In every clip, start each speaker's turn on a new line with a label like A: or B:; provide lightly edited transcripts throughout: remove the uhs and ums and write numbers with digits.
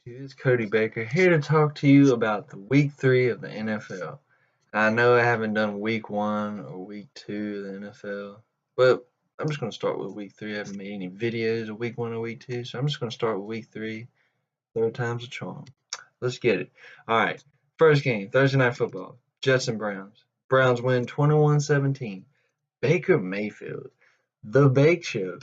A: It's Cody Baker here to talk to you about the week 3 of the NFL. I know I haven't done week 1 or week 2 of the NFL, but I'm just going to start with week 3. I haven't made any videos of week 1 or week 2, so I'm just going to start with week 3. Third time's a charm. Let's get it. All right, first game, Thursday Night Football, Jets and Browns. Browns win 21-17. Baker Mayfield, the Bake Show.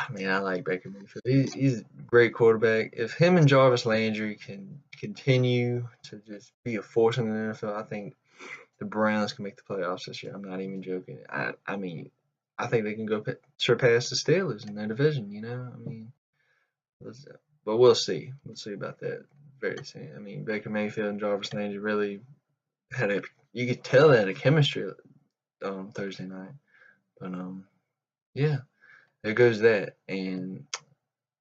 A: Man, I like Baker Mayfield. He's a great quarterback. If him and Jarvis Landry can continue to just be a force in the NFL, I think the Browns can make the playoffs this year. I'm not even joking. I mean, I think they can go surpass the Steelers in their division. I mean, but we'll see. We'll see about that very soon. I mean, Baker Mayfield and Jarvis Landry really had a. You could tell they had a chemistry on Thursday night. But yeah, there goes that. And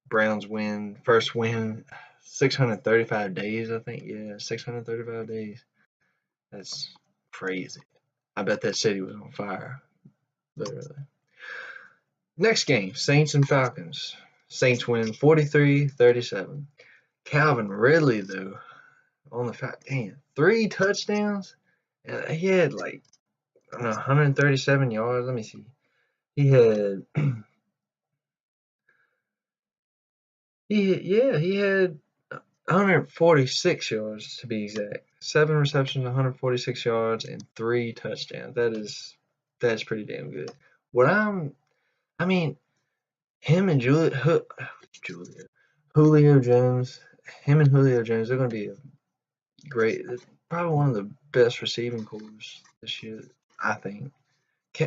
A: Browns win, first win, 635 days, I think. Yeah, 635 days. That's crazy. I bet that city was on fire, literally. Next game, Saints and Falcons. Saints win 43-37. Calvin Ridley, though, on the damn, 3 touchdowns. And he had like, I don't know, 137 yards. Let me see. He had, he had 146 yards to be exact. 7 receptions, 146 yards, and 3 touchdowns. That's pretty damn good. I mean, him and Julio Jones, they're going to be great. Probably one of the best receiving corps this year, I think.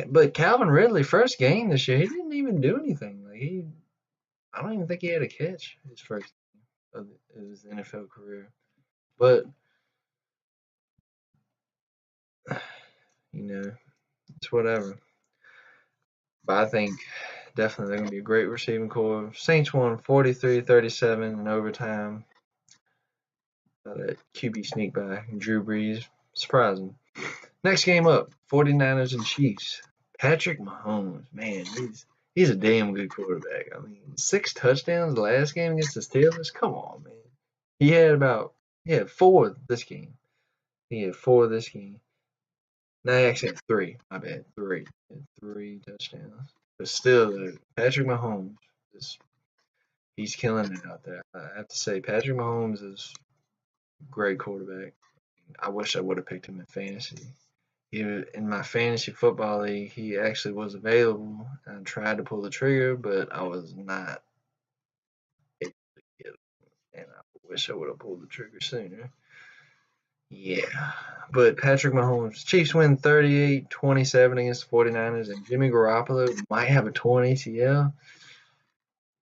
A: But Calvin Ridley, first game this year, he didn't even do anything. I don't even think he had a catch his first game of his NFL career. But it's whatever. But I think definitely they're going to be a great receiving corps. Saints won 43-37 in overtime. That QB sneak by Drew Brees. Surprising. Next game up, 49ers and Chiefs. Patrick Mahomes, man, he's a damn good quarterback. I mean, 6 touchdowns the last game against the Steelers? Come on, man. He had 4 this game. He had 4 this game. No, he actually had 3. My bad. 3. He had 3 touchdowns. But still, Patrick Mahomes, he's killing it out there. I have to say, Patrick Mahomes is a great quarterback. I wish I would have picked him in fantasy. In my fantasy football league, he actually was available. I tried to pull the trigger, but I was not able to get him. And I wish I would have pulled the trigger sooner. Yeah. But Patrick Mahomes, Chiefs win 38-27 against the 49ers, and Jimmy Garoppolo might have a torn ACL.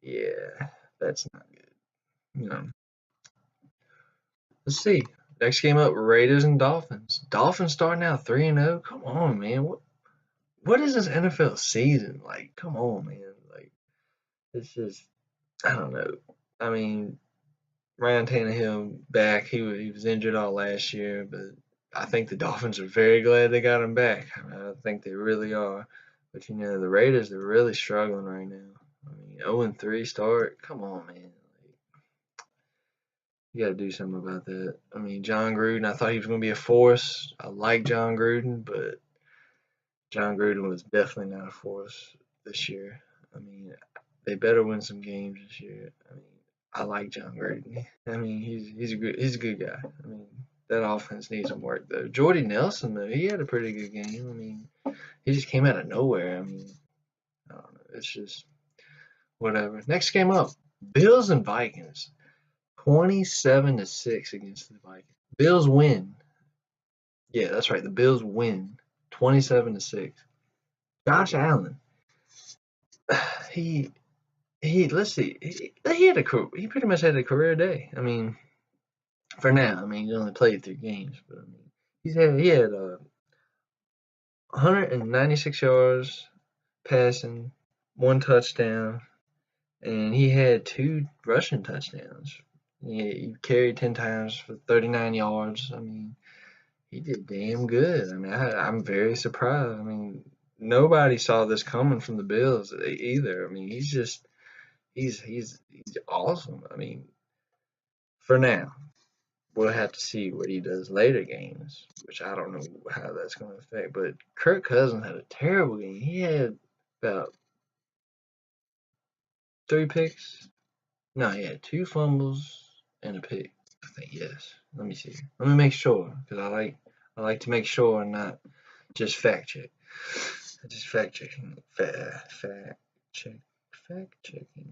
A: Yeah, that's not good. Let's see. Next game up, Raiders and Dolphins. Dolphins starting out 3-0. Come on, man. What is this NFL season like? Come on, man. It's just, I don't know. I mean, Ryan Tannehill back. He was injured all last year, but I think the Dolphins are very glad they got him back. I think they really are. But the Raiders, they're really struggling right now. I mean, 0-3 start. Come on, man. You got to do something about that. I mean, John Gruden, I thought he was going to be a force. I like John Gruden, but John Gruden was definitely not a force this year. I mean, they better win some games this year. I mean, I like John Gruden. I mean, he's a good guy. I mean, that offense needs some work though. Jordy Nelson though, he had a pretty good game. I mean, he just came out of nowhere. I mean, I don't know. It's just whatever. Next game up, Bills and Vikings. 27-6 against the Vikings. Bills win. Yeah, that's right. The Bills win 27-6. Josh Allen. Let's see. He pretty much had a career day. I mean, for now. I mean, he only played 3 games, but I mean, he had 196 yards passing, 1 touchdown, and he had 2 rushing touchdowns. He carried 10 times for 39 yards. I mean, he did damn good. I mean, I'm very surprised. I mean, nobody saw this coming from the Bills either. I mean, he's awesome. I mean, for now. We'll have to see what he does later games, which I don't know how that's going to affect. But Kirk Cousins had a terrible game. He had about 3 picks. No, he had 2 fumbles and a pick. I think yes. Let me see. Let me make sure because I like to make sure and not just fact check. Just fact checking. Fact checking.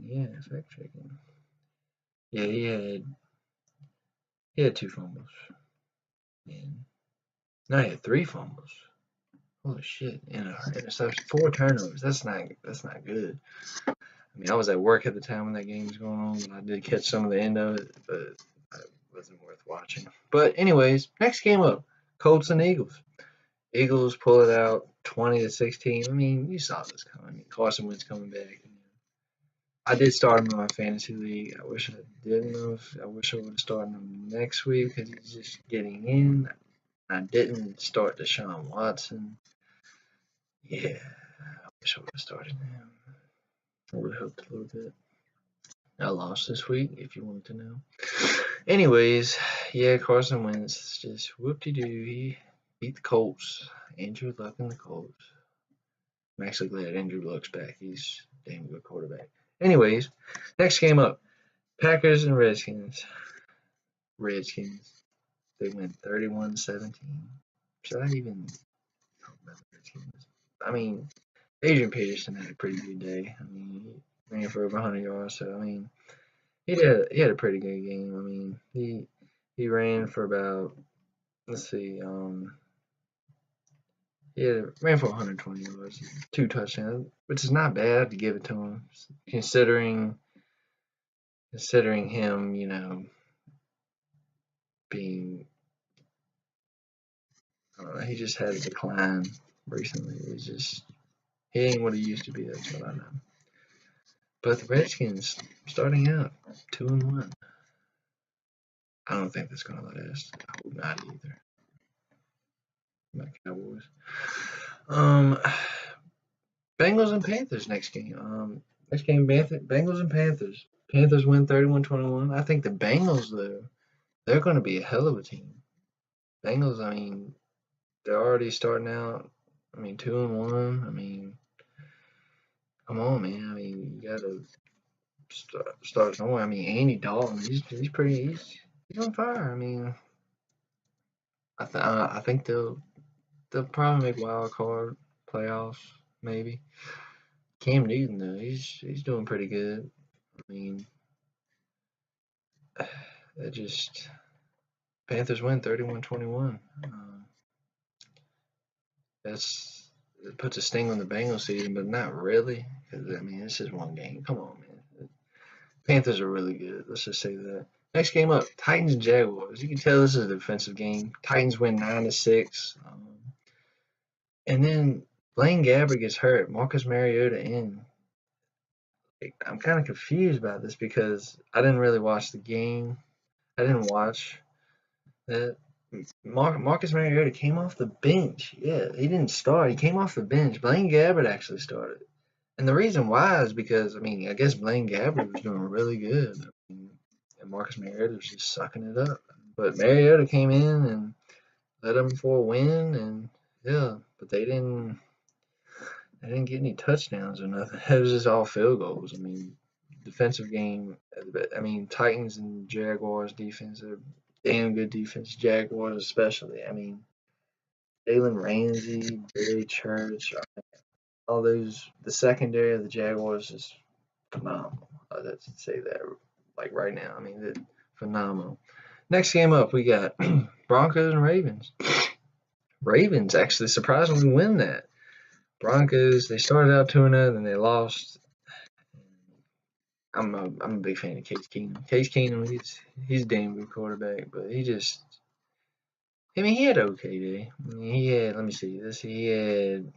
A: Yeah, fact checking. Yeah, he had 2 fumbles. And no, he had 3 fumbles. Holy shit! And a interception, 4 turnovers. That's not good. I mean, I was at work at the time when that game was going on, but I did catch some of the end of it, but it wasn't worth watching. But anyways, next game up, Colts and Eagles. Eagles pull it out 20-16. I mean, you saw this coming. Carson Wentz coming back. I did start him in my fantasy league. I wish I didn't have. I wish I would have started him next week because he's just getting in. I didn't start Deshaun Watson. Yeah, I wish I would have started him. I would have helped a little bit. I lost this week, if you wanted to know. Anyways, yeah, Carson Wentz just whoop-de-doo. He beat the Colts. Andrew Luck and the Colts. I'm actually glad Andrew Luck's back. He's a damn good quarterback. Anyways, next game up. Packers and Redskins. Redskins. They win 31-17. Should I even talk about the Redskins? I mean, Adrian Peterson had a pretty good day. I mean, he ran for over 100 yards. So, I mean, he had a pretty good game. I mean, he ran for about, let's see, ran for 120 yards, 2 touchdowns, which is not bad to give it to him, considering him, being, he just had a decline recently. He ain't what he used to be. That's what I know. But the Redskins starting out 2-1. I don't think that's gonna last. I hope not either. My Cowboys. Bengals and Panthers next game. Next game, Bengals and Panthers. Panthers win 31-21. I think the Bengals, though, they're going to be a hell of a team. Bengals, I mean, they're already starting out. I mean, 2-1. I mean, come on, man. I mean, you got to start somewhere. I mean, Andy Dalton, he's on fire. I mean, I think they'll probably make wild card playoffs, maybe. Cam Newton, though, he's doing pretty good. I mean, it just Panthers win 31-21. It puts a sting on the Bengals season, but not really. Because I mean, it's just one game. Come on, man. Panthers are really good. Let's just say that. Next game up, Titans and Jaguars. You can tell this is a defensive game. Titans win 9-6. And then Blaine Gabbert gets hurt. Marcus Mariota in. I'm kind of confused about this because I didn't really watch the game. I didn't watch that. Marcus Mariota came off the bench. Yeah, he didn't start. He came off the bench. Blaine Gabbert actually started. And the reason why is because, I mean, I guess Blaine Gabbert was doing really good. I mean, and Marcus Mariota was just sucking it up. But Mariota came in and led them for a win. And, yeah, but they didn't get any touchdowns or nothing. It was just all field goals. I mean, defensive game. I mean, Titans and Jaguars defense are damn good defense. Jaguars especially. I mean, Jalen Ramsey, Barry Church, all those. The secondary of the Jaguars is phenomenal. I'd say that like right now. I mean, they're phenomenal. Next game up, we got Broncos and Ravens. Ravens actually surprisingly win that. Broncos, they started out 2-0, then they lost. I'm a big fan of Case Keenum. Case Keenum, he's a damn good quarterback, but he had an okay day. I mean, he had, let me see this. He had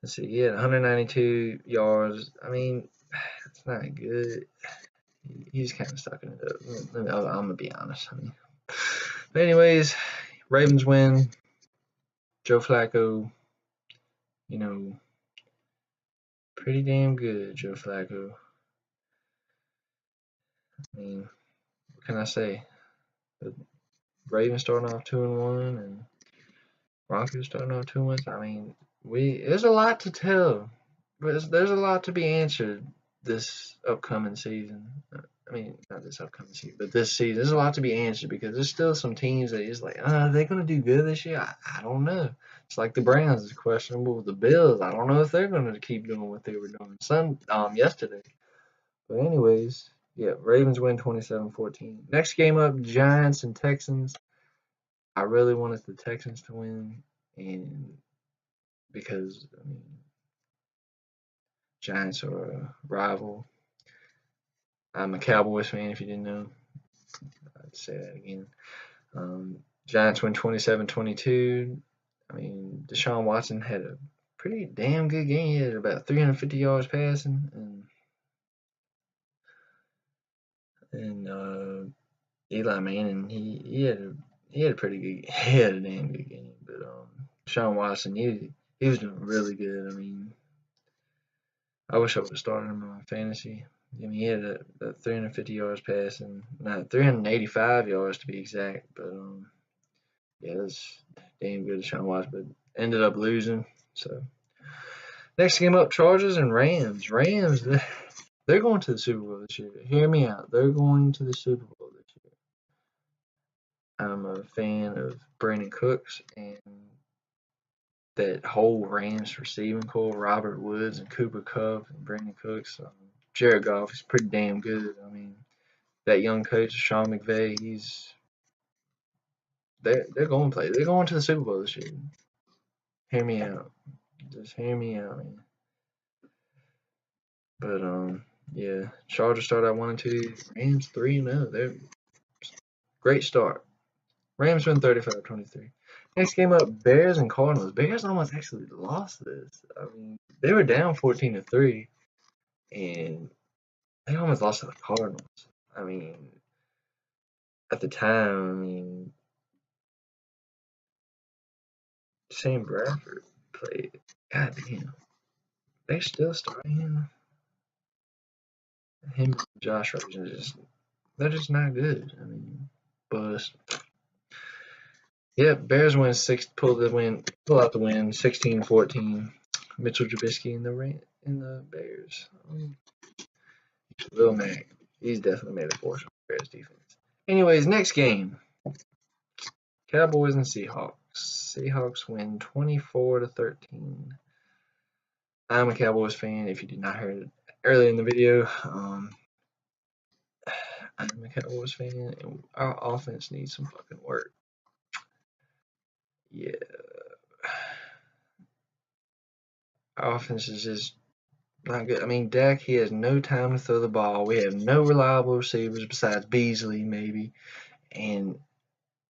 A: 192 yards. I mean, it's not good. He's kind of sucking it up. I'm gonna be honest. I mean, but anyways, Ravens win. Joe Flacco, pretty damn good. Joe Flacco. I mean, what can I say? The Ravens starting off 2-1 and Broncos starting off 2-1. I mean, there's a lot to tell. There's a lot to be answered this upcoming season. I mean, not this upcoming season, but this season. There's a lot to be answered because there's still some teams that is like, are they going to do good this year? I don't know. It's like the Browns is questionable. The Bills, I don't know if they're going to keep doing what they were doing yesterday. But anyways, yeah, Ravens win 27-14. Next game up, Giants and Texans. I really wanted the Texans to win, and because I mean, Giants are a rival. I'm a Cowboys fan, if you didn't know. I'd say that again. Giants win 27-22. I mean, Deshaun Watson had a pretty damn good game. He had about 350 yards passing, and Eli Manning, he had a pretty good, he had a damn good game. But Deshaun Watson, he was doing really good. I mean, I wish I would have started him on fantasy. I mean, he had a 350 yards passing, not 385 yards to be exact. But yeah, that's damn good, Deshaun Watson. But ended up losing. So next game up, Chargers and Rams. Rams, they're going to the Super Bowl this year. Hear me out. They're going to the Super Bowl this year. I'm a fan of Brandon Cooks and that whole Rams receiving core, Robert Woods and Cooper Kupp and Brandon Cooks. Jared Goff is pretty damn good. I mean, that young coach, Sean McVay, they're going to play. They're going to the Super Bowl this year. Hear me out. Just hear me out, man. But yeah, Chargers start at 1-2. Rams 3-0. They're great start. Rams win 35-23. Next game up, Bears and Cardinals. Bears almost actually lost this. I mean, they were down 14-3, and they almost lost to the Cardinals. I mean, at the time, I mean, Sam Bradford played. God damn, they still starting him. Him, and Josh Rosen, they're just not good. I mean, but yeah, Bears win pull out the win, 16-14. Mitchell Trubisky in the Bears. Lil Mac, he's definitely made a force on the Bears defense. Anyways, next game, Cowboys and Seahawks. Seahawks win 24-13. I'm a Cowboys fan. If you did not hear it earlier in the video, I'm a Cowboys fan, and our offense needs some fucking work. Yeah, our offense is just not good. I mean, Dak, he has no time to throw the ball. We have no reliable receivers besides Beasley, maybe. And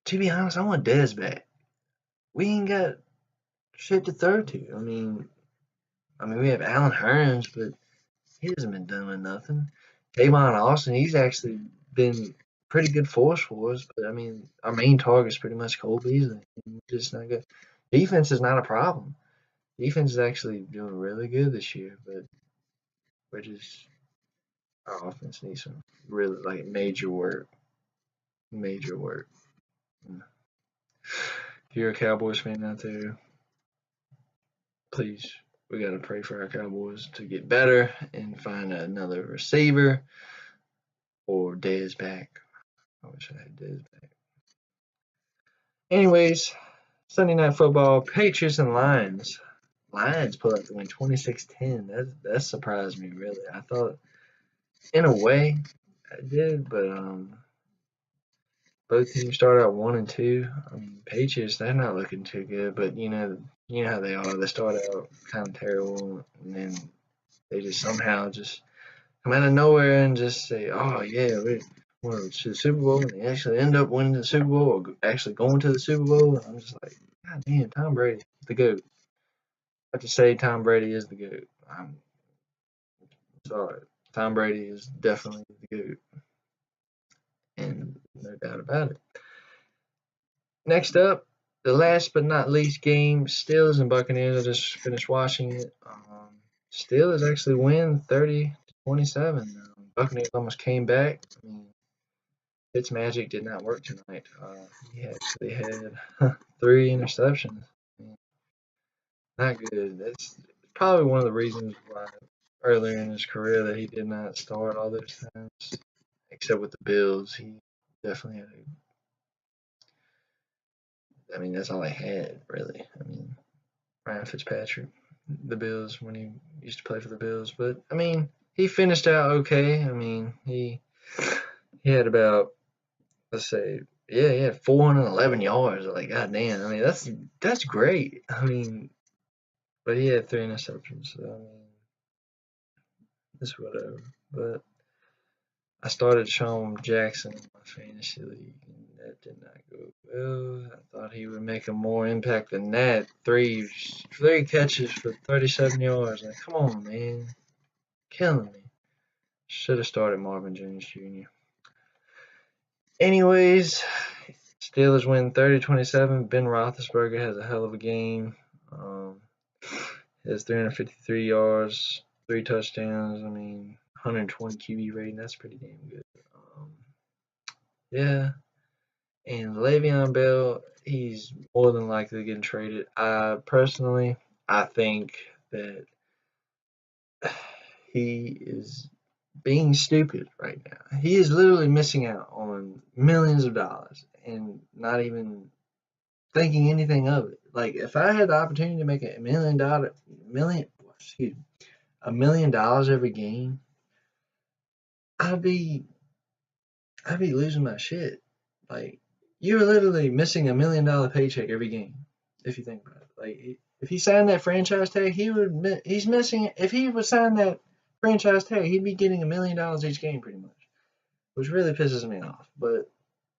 A: to be honest, I want Dez back. We ain't got shit to throw to. I mean, we have Allen Hurns, but he hasn't been doing nothing. Tavon Austin, he's actually been pretty good force for us, but I mean, our main target is pretty much Cole Beasley. Just not good. Defense is not a problem. Defense is actually doing really good this year, but we're just our offense needs some really like major work. Major work. If you're a Cowboys fan out there, please, we gotta pray for our Cowboys to get better and find another receiver or Dez back. I wish I had Dez back. Anyways, Sunday Night Football, Patriots and Lions. Lions pull out the win 26-10. That surprised me really. I thought in a way I did, but both teams started out 1-2. Patriots, they're not looking too good, but you know how they are. They start out kind of terrible, and then they just somehow just come out of nowhere and just say, "Oh yeah, we're going to the Super Bowl," and they actually end up winning the Super Bowl or actually going to the Super Bowl. And I'm just like, God damn, Tom Brady, the GOAT. I have to say, Tom Brady is the GOAT. I'm sorry, Tom Brady is definitely the GOAT, and no doubt about it. Next up, the last but not least game, Steelers and Buccaneers. I just finished watching it. Steelers actually win 30-27. Buccaneers almost came back. Fitzmagic did not work tonight. He actually had 3 interceptions. Not good. That's probably one of the reasons why earlier in his career that he did not start all those times, except with the Bills. He definitely had I mean, that's all he had, really. I mean, Ryan Fitzpatrick, the Bills, when he used to play for the Bills. But, I mean, he finished out okay. I mean, he had about, let's say, yeah, he had 411 yards. Like, goddamn. I mean, that's great. I mean, but he had 3 interceptions. So, I mean, it's whatever. But I started Sean Jackson in my fantasy league, and that did not go well. I thought he would make a more impact than that. Three catches for 37 yards. Like, come on, man. Killing me. Should have started Marvin Jones Jr. Anyways, Steelers win 30-27. Ben Roethlisberger has a hell of a game. He has 353 yards, 3 touchdowns. I mean, 120 QB rating. That's pretty damn good. Yeah. And Le'Veon Bell, he's more than likely getting traded. Personally, I think that he is being stupid right now. He is literally missing out on millions of dollars and not even thinking anything of it. Like, if I had the opportunity to make $1 million, $1 million every game, I'd be losing my shit. Like, you're literally missing $1 million paycheck every game, if you think about it. Like, if he signed that franchise tag, he's missing. If he would sign that franchise tag, he'd be getting $1 million each game, pretty much, which really pisses me off. But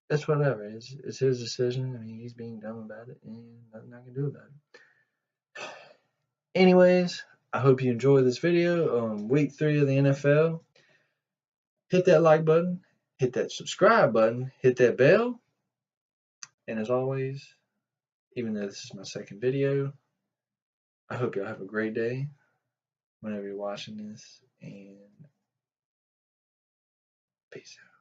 A: it's whatever. It's his decision. I mean, he's being dumb about it, and nothing I can do about it. Anyways, I hope you enjoyed this video on week 3 of the NFL. Hit that like button, hit that subscribe button, hit that bell, and as always, even though this is my second video, I hope y'all have a great day whenever you're watching this, and peace out.